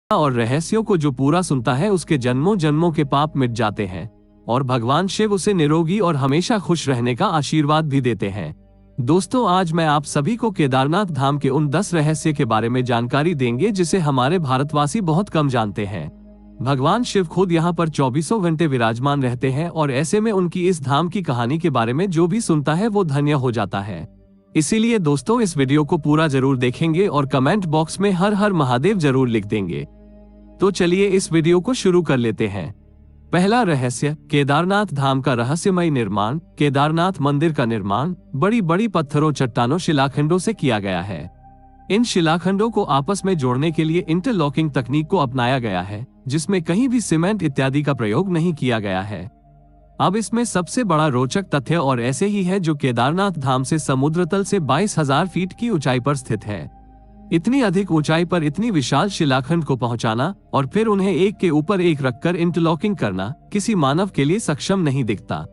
और रहस्यों को जो पूरा सुनता है उसके जन्मों जन्मों के पाप मिट जाते हैं और भगवान शिव उसे निरोगी और हमेशा खुश रहने का आशीर्वाद भी देते हैं। दोस्तों, आज मैं आप सभी को केदारनाथ धाम के उन 10 रहस्य के बारे में जानकारी देंगे जिसे हमारे भारतवासी बहुत कम जानते हैं। भगवान शिव खुद यहाँ पर 24 घंटे विराजमान रहते हैं और ऐसे में उनकी इस धाम की कहानी के बारे में जो भी सुनता है वो धन्य हो जाता है। इसीलिए दोस्तों, इस वीडियो को पूरा जरूर देखेंगे और कमेंट बॉक्स में हर हर महादेव जरूर लिख देंगे। तो चलिए इस वीडियो को शुरू कर लेते हैं। पहला रहस्य, केदारनाथ धाम का रहस्यमय निर्माण। केदारनाथ मंदिर का निर्माण बड़ी बड़ी पत्थरों, चट्टानों, शिलाखंडों से किया गया है। इन शिलाखंडों को आपस में जोड़ने के लिए इंटरलॉकिंग तकनीक को अपनाया गया है, जिसमें कहीं भी सीमेंट इत्यादि का प्रयोग नहीं किया गया है। अब इसमें सबसे बड़ा रोचक तथ्य और ऐसे ही है जो केदारनाथ धाम से समुद्र तल से 22,000 फीट की ऊंचाई पर स्थित है। इतनी अधिक ऊंचाई पर इतनी विशाल शिलाखंड को पहुंचाना और फिर उन्हें एक के ऊपर एक रखकर इंटरलॉकिंग करना किसी मानव के लिए सक्षम नहीं दिखता।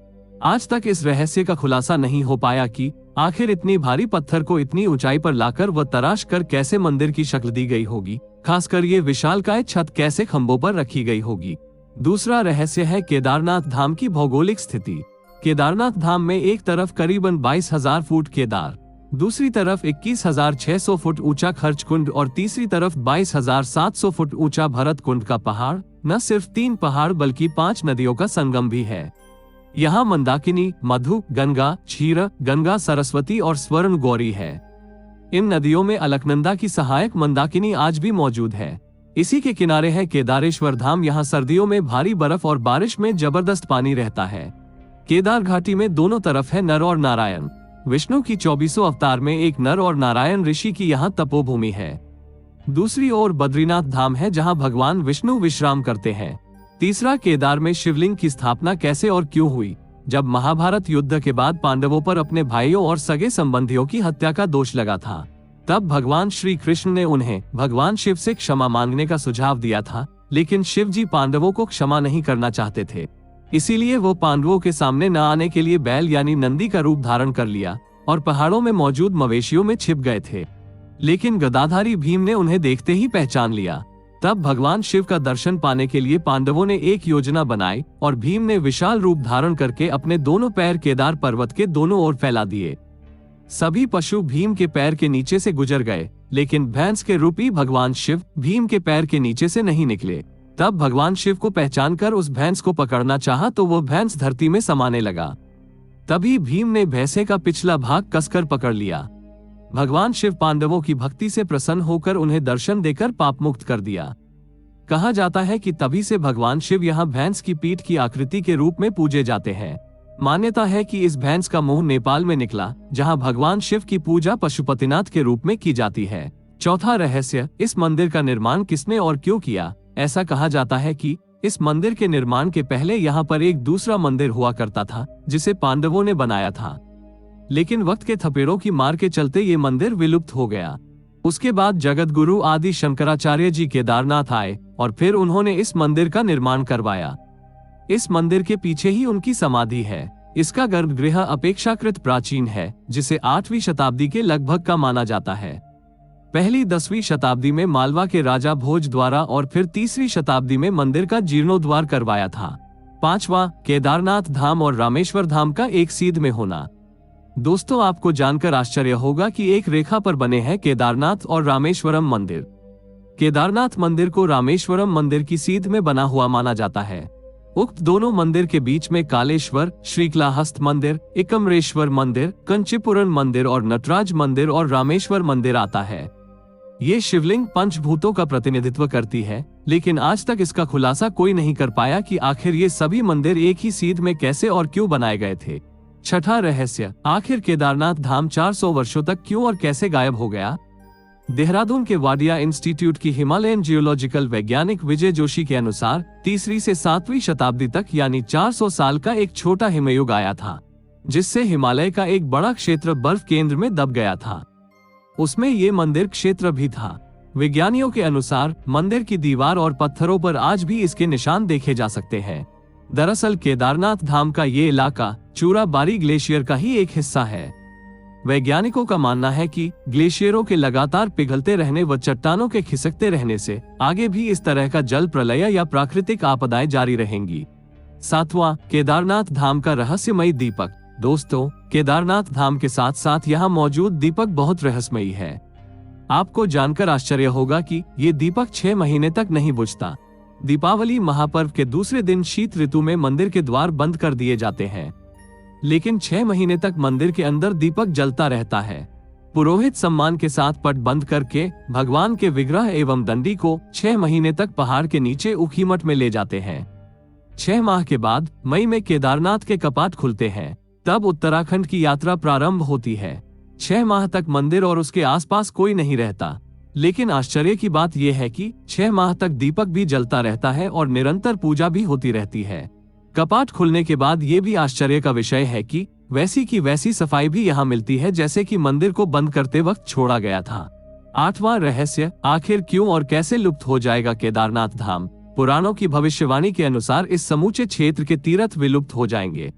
आज तक इस रहस्य का खुलासा नहीं हो पाया कि आखिर इतनी भारी पत्थर को इतनी ऊंचाई पर लाकर व तराश कर कैसे मंदिर की शक्ल दी गई होगी, खासकर ये विशालकाय छत कैसे खंभों पर रखी गई होगी। दूसरा रहस्य है केदारनाथ धाम की भौगोलिक स्थिति। केदारनाथ धाम में एक तरफ करीबन 22,000 फुट केदार, दूसरी तरफ 21,600 फुट ऊंचा खर्च कुंड और तीसरी तरफ 22,700 फुट ऊंचा भरत कुंड का पहाड़ न सिर्फ 3 पहाड़ बल्कि 5 नदियों का संगम भी है। यहाँ मंदाकिनी, मधु, गंगा, क्षीर गंगा, सरस्वती और स्वर्ण गौरी है। इन नदियों में अलकनंदा की सहायक मंदाकिनी आज भी मौजूद है। इसी के किनारे है केदारेश्वर धाम। यहाँ सर्दियों में भारी बर्फ और बारिश में जबरदस्त पानी रहता है। केदार घाटी में दोनों तरफ है नर और नारायण। विष्णु की 24 अवतार में एक नर और नारायण ऋषि की यहाँ तपोभूमि है। दूसरी ओर बद्रीनाथ धाम है जहाँ भगवान विष्णु विश्राम करते हैं। तीसरा, केदार में शिवलिंग की स्थापना कैसे और क्यों हुई। जब महाभारत युद्ध के बाद पांडवों पर अपने भाइयों और सगे संबंधियों की हत्या का दोष लगा था, तब भगवान श्री कृष्ण ने उन्हें भगवान शिव से क्षमा मांगने का सुझाव दिया था, लेकिन शिव जी पांडवों को क्षमा नहीं करना चाहते थे। इसीलिए वो पांडवों के सामने न आने के लिए बैल यानी नंदी का रूप धारण कर लिया और पहाड़ों में मौजूद मवेशियों में छिप गए थे। लेकिन गदाधारी भीम ने उन्हें देखते ही पहचान लिया। तब भगवान शिव का दर्शन पाने के लिए पांडवों ने एक योजना बनाई और भीम ने विशाल रूप धारण करके अपने दोनों पैर केदार पर्वत के दोनों ओर फैला दिए। सभी पशु भीम के पैर के नीचे से गुजर गए, लेकिन भैंस के रूपी भगवान शिव भीम के पैर के नीचे से नहीं निकले। तब भगवान शिव को पहचानकर उस भैंस को पकड़ना चाहा तो वो भैंस धरती में समाने लगा। तभी भीम ने भैंसे का पिछला भाग कसकर पकड़ लिया। भगवान शिव पांडवों की भक्ति से प्रसन्न होकर उन्हें दर्शन देकर पाप मुक्त कर दिया। कहा जाता है कि तभी से भगवान शिव यहाँ भैंस की पीठ की आकृति के रूप में पूजे जाते हैं। मान्यता है कि इस भैंस का मुंह नेपाल में निकला, जहाँ भगवान शिव की पूजा पशुपतिनाथ के रूप में की जाती है। चौथा रहस्य, इस मंदिर का निर्माण किसने और क्यों किया। ऐसा कहा जाता है कि इस मंदिर के निर्माण के पहले यहाँ पर एक दूसरा मंदिर हुआ करता था जिसे पांडवों ने बनाया था, लेकिन वक्त के थपेड़ों की मार के चलते ये मंदिर विलुप्त हो गया। उसके बाद जगत गुरु आदि शंकराचार्य जी केदारनाथ आए और फिर उन्होंने इस मंदिर का निर्माण करवाया। इस मंदिर के पीछे ही उनकी समाधि है। इसका गर्भगृह अपेक्षाकृत प्राचीन है, जिसे 8वीं शताब्दी के लगभग का माना जाता है। पहली 10वीं शताब्दी में मालवा के राजा भोज द्वारा और फिर 3री शताब्दी में मंदिर का जीर्णोद्वार करवाया था। 5वां, केदारनाथ धाम और रामेश्वर धाम का एक सीध में होना। दोस्तों, आपको जानकर आश्चर्य होगा कि एक रेखा पर बने हैं केदारनाथ और रामेश्वरम मंदिर। केदारनाथ मंदिर को रामेश्वरम मंदिर की सीध में बना हुआ माना जाता है। उक्त दोनों मंदिर के बीच में कालेश्वर, श्रीकलाहस्त मंदिर, एकम्रेश्वर मंदिर, कंचीपुरम मंदिर और नटराज मंदिर और रामेश्वर मंदिर आता है। ये शिवलिंग पंचभूतों का प्रतिनिधित्व करती है, लेकिन आज तक इसका खुलासा कोई नहीं कर पाया कि आखिर ये सभी मंदिर एक ही सीध में कैसे और क्यों बनाए गए थे। छठा रहस्य, आखिर केदारनाथ धाम 400 वर्षों तक क्यों और कैसे गायब हो गया। देहरादून के वाडिया इंस्टीट्यूट की हिमालयन जियोलॉजिकल वैज्ञानिक विजय जोशी के अनुसार 3री से 7वीं शताब्दी तक यानी 400 साल का एक छोटा हिमयुग आया था, जिससे हिमालय का एक बड़ा क्षेत्र बर्फ केंद्र में दब गया था। उसमें ये मंदिर क्षेत्र भी था। विज्ञानियों के अनुसार मंदिर की दीवार और पत्थरों पर आज भी इसके निशान देखे जा सकते हैं। दरअसल केदारनाथ धाम का ये इलाका चूरा बारी ग्लेशियर का ही एक हिस्सा है। वैज्ञानिकों का मानना है कि ग्लेशियरों के लगातार पिघलते रहने व चट्टानों के खिसकते रहने से आगे भी इस तरह का जल प्रलय या प्राकृतिक आपदाएं जारी रहेंगी। 7वां, केदारनाथ धाम का रहस्यमयी दीपक। दोस्तों, केदारनाथ धाम के साथ साथ यहाँ मौजूद दीपक बहुत रहस्यमयी है। आपको जानकर आश्चर्य होगा कि ये दीपक 6 महीने तक नहीं बुझता। दीपावली महापर्व के दूसरे दिन शीत ऋतु में मंदिर के द्वार बंद कर दिए जाते हैं, लेकिन 6 महीने तक मंदिर के अंदर दीपक जलता रहता है। पुरोहित सम्मान के साथ पट बंद करके भगवान के विग्रह एवं दंडी को 6 महीने तक पहाड़ के नीचे ऊखीमठ में ले जाते हैं। 6 माह के बाद मई में केदारनाथ के कपाट खुलते हैं, तब उत्तराखंड की यात्रा प्रारंभ होती है। 6 माह तक मंदिर और उसके आसपास कोई नहीं रहता, लेकिन आश्चर्य की बात यह है कि 6 माह तक दीपक भी जलता रहता है और निरंतर पूजा भी होती रहती है। कपाट खुलने के बाद ये भी आश्चर्य का विषय है कि वैसी की वैसी सफाई भी यहाँ मिलती है जैसे कि मंदिर को बंद करते वक्त छोड़ा गया था। 8वां रहस्य, आखिर क्यों और कैसे लुप्त हो जाएगा केदारनाथ धाम। पुराणों की भविष्यवाणी के अनुसार इस समूचे क्षेत्र के तीर्थ विलुप्त हो जाएंगे।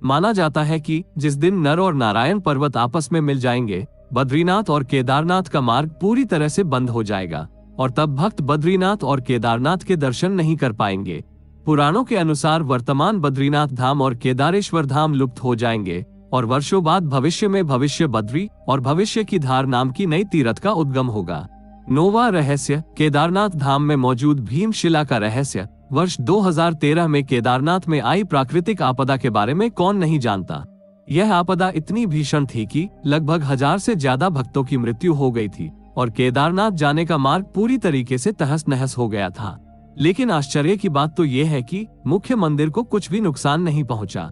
माना जाता है कि जिस दिन नर और नारायण पर्वत आपस में मिल जाएंगे, बद्रीनाथ और केदारनाथ का मार्ग पूरी तरह से बंद हो जाएगा और तब भक्त बद्रीनाथ और केदारनाथ के दर्शन नहीं कर पाएंगे। पुराणों के अनुसार वर्तमान बद्रीनाथ धाम और केदारेश्वर धाम लुप्त हो जाएंगे और वर्षों बाद भविष्य में भविष्य बद्री और भविष्य की धार नाम की नई तीर्थ का उद्गम होगा। 9वां रहस्य, केदारनाथ धाम में मौजूद भीमशिला का रहस्य। वर्ष 2013 में केदारनाथ में आई प्राकृतिक आपदा के बारे में कौन नहीं जानता। यह आपदा इतनी भीषण थी कि लगभग 1000 से ज्यादा भक्तों की मृत्यु हो गई थी और केदारनाथ जाने का मार्ग पूरी तरीके से तहस नहस हो गया था। लेकिन आश्चर्य की बात तो यह है कि मुख्य मंदिर को कुछ भी नुकसान नहीं पहुंचा।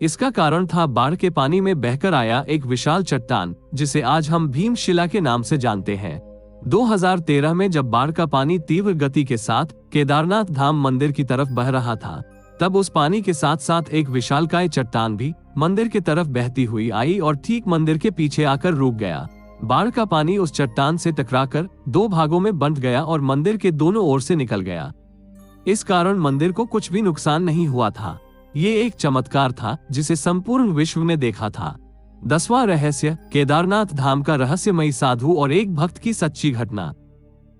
इसका कारण था बाढ़ के पानी में बहकर आया एक विशाल चट्टान, जिसे आज हम भीमशिला के नाम से जानते हैं। 2013 में जब बाढ़ का पानी तीव्र गति के साथ केदारनाथ धाम मंदिर की तरफ बह रहा था, तब उस पानी के साथ साथ एक विशालकाय चट्टान भी मंदिर की तरफ बहती हुई आई और ठीक मंदिर के पीछे आकर रुक गया। बाढ़ का पानी उस चट्टान से टकराकर 2 भागों में बंट गया और मंदिर के दोनों ओर से निकल गया। इस कारण मंदिर को कुछ भी नुकसान नहीं हुआ था। ये एक चमत्कार था जिसे संपूर्ण विश्व ने देखा था। 10वां रहस्य, केदारनाथ धाम का रहस्यमयी साधु और एक भक्त की सच्ची घटना।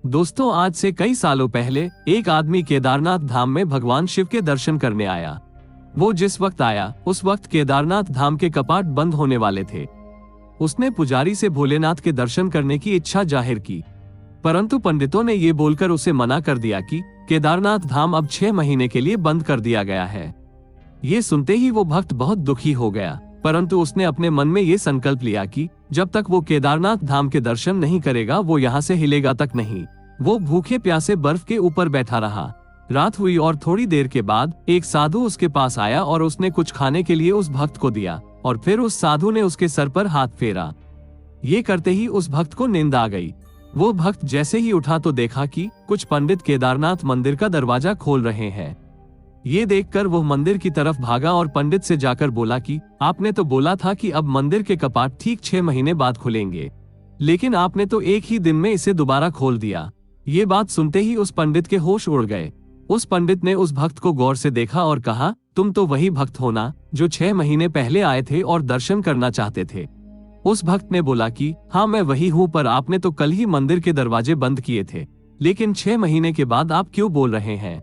दोस्तों, आज से कई सालों पहले एक आदमी केदारनाथ धाम में भगवान शिव के दर्शन करने आया। वो जिस वक्त आया उस वक्त केदारनाथ धाम के कपाट बंद होने वाले थे। उसने पुजारी से भोलेनाथ के दर्शन करने की इच्छा जाहिर की, परंतु पंडितों ने ये बोलकर उसे मना कर दिया कि केदारनाथ धाम अब 6 महीने के लिए बंद कर दिया गया है। ये सुनते ही वो भक्त बहुत दुखी हो गया, परंतु उसने अपने मन में ये संकल्प लिया कि जब तक वो केदारनाथ धाम के दर्शन नहीं करेगा वो यहाँ से हिलेगा तक नहीं। वो भूखे प्यासे बर्फ के ऊपर बैठा रहा। रात हुई और थोड़ी देर के बाद एक साधु उसके पास आया और उसने कुछ खाने के लिए उस भक्त को दिया और फिर उस साधु ने उसके सर पर हाथ फेरा। ये करते ही उस भक्त को नींद आ गई। वो भक्त जैसे ही उठा तो देखा कि कुछ पंडित केदारनाथ मंदिर का दरवाजा खोल रहे हैं। ये देखकर वो मंदिर की तरफ भागा और पंडित से जाकर बोला कि आपने तो बोला था कि अब मंदिर के कपाट ठीक 6 महीने बाद खुलेंगे, लेकिन आपने तो एक ही दिन में इसे दोबारा खोल दिया। ये बात सुनते ही उस पंडित के होश उड़ गए। उस पंडित ने उस भक्त को गौर से देखा और कहा, तुम तो वही भक्त हो ना जो 6 महीने पहले आए थे और दर्शन करना चाहते थे। उस भक्त ने बोला कि हाँ, मैं वही हूँ, पर आपने तो कल ही मंदिर के दरवाजे बंद किए थे, लेकिन 6 महीने के बाद आप क्यों बोल रहे हैं।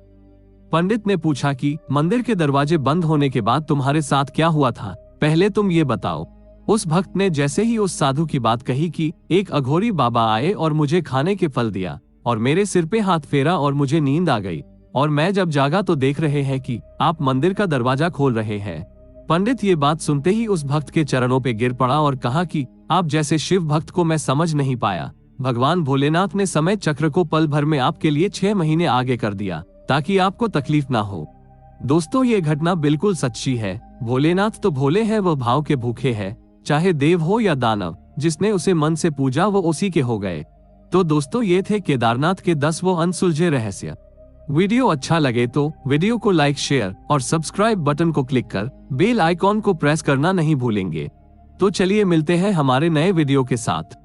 पंडित ने पूछा कि मंदिर के दरवाजे बंद होने के बाद तुम्हारे साथ क्या हुआ था, पहले तुम ये बताओ। उस भक्त ने जैसे ही उस साधु की बात कही कि एक अघोरी बाबा आए और मुझे खाने के फल दिया और मेरे सिर पे हाथ फेरा और मुझे नींद आ गई, और मैं जब जागा तो देख रहे हैं कि आप मंदिर का दरवाजा खोल रहे हैं। पंडित ये बात सुनते ही उस भक्त के चरणों पे गिर पड़ा और कहा कि आप जैसे शिव भक्त को मैं समझ नहीं पाया। भगवान भोलेनाथ ने समय चक्र को पल भर में आपके लिए 6 महीने आगे कर दिया ताकि आपको तकलीफ ना हो। दोस्तों, ये घटना बिल्कुल सच्ची है। भोलेनाथ तो भोले हैं, वो भाव के भूखे हैं, चाहे देव हो या दानव, जिसने उसे मन से पूजा वो उसी के हो गए। तो दोस्तों, ये थे केदारनाथ के 10 वो अनसुलझे रहस्य। वीडियो अच्छा लगे तो वीडियो को लाइक, शेयर और सब्सक्राइब बटन को क्लिक कर बेल आइकॉन को प्रेस करना नहीं भूलेंगे। तो चलिए मिलते हैं हमारे नए वीडियो के साथ।